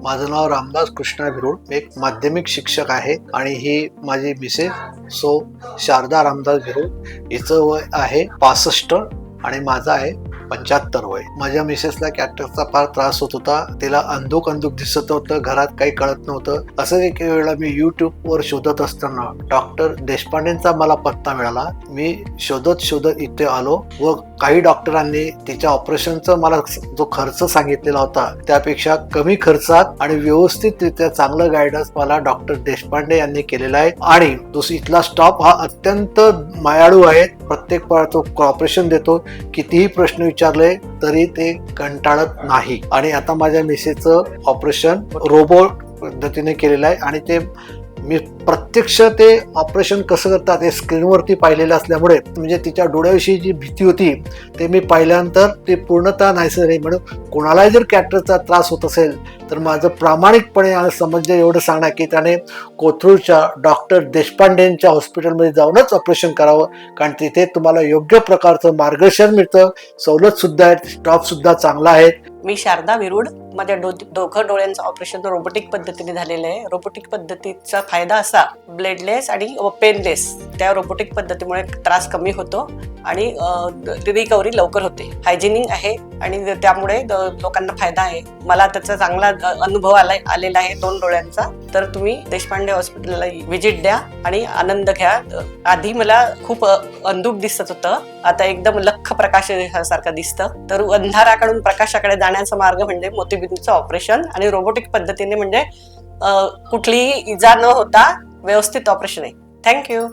माझं नाव रामदास कृष्णा भिरुड. मी एक माध्यमिक शिक्षक आहे आणि ही माझी मिसेस सो शारदा रामदास भिरुड. हिचं वय आहे 65 आणि माझं आहे 75 वय. माझ्या मिसेसला कॅटरचा फार त्रास होत होता. तिला अंधुक दिसत होतं, घरात काही कळत नव्हतं. असं एक वेळेला मी युट्यूबवर शोधत असताना डॉक्टर देशपांडेंचा मला पत्ता मिळाला. मी शोधत इथे आलो व काही डॉक्टरांनी तिच्या ऑपरेशनचा मला जो खर्च सांगितलेला होता त्यापेक्षा कमी खर्चात आणि व्यवस्थितरित्या चांगलं गायडन्स मला डॉक्टर देशपांडे यांनी केलेला आहे. आणि इथला स्टाफ हा अत्यंत मायाळू आहे. प्रत्येक तो ऑपरेशन देतो. कितीही प्रश्न विचारले तरी ते कंटाळत नाही. आणि आता माझ्या मिसेसचं ऑपरेशन रोबोट पद्धतीने केलेलं आहे आणि ते मी प्रत्यक्ष ते ऑपरेशन कसं करतात हे स्क्रीनवरती पाहिलेलं असल्यामुळे म्हणजे तिच्या डोळ्याविषयी जी भीती होती ते मी पाहिल्यानंतर ते पूर्णतः नाहीसं नाही. म्हणून कोणालाही जर कॅटरचा त्रास होत असेल तर माझं प्रामाणिकपणे समजणं एवढं सांगणार की त्याने कोथरूडच्या डॉक्टर देशपांडेंच्या हॉस्पिटलमध्ये जाऊनच ऑपरेशन करावं. कारण तिथे तुम्हाला योग्य प्रकारचं मार्गदर्शन मिळतं, सवलत सुद्धा आहे, स्टाफ सुद्धा चांगला आहे. मी शारदा विरुड. माझ्या दोघं डोळ्यांचं ऑपरेशन रोबोटिक पद्धतीने झालेलं आहे. रोबोटिक पद्धतीचा फायदा असा ब्लेडलेस आणि पेनलेस. त्या रोबोटिक पद्धतीमुळे त्रास कमी होतो आणि रिकव्हरी लवकर होते. हायजेनिक आहे आणि त्यामुळे लोकांना फायदा आहे. मला त्याचा चांगला अनुभव आलेला आहे 2 डोळ्यांचा. तर तुम्ही देशपांडे हॉस्पिटलला व्हिजिट द्या आणि आनंद घ्या. आधी मला खूप अंधुक दिसत होतं, आता एकदम लख्ख प्रकाश सारखं दिसतं. तर अंधाराकडून प्रकाशाकडे जाण्याचा मार्ग म्हणजे मोतीबिंदूचं ऑपरेशन आणि रोबोटिक पद्धतीने म्हणजे कुठलीही इजा न होता व्यवस्थित ऑपरेशन आहे. थँक्यू.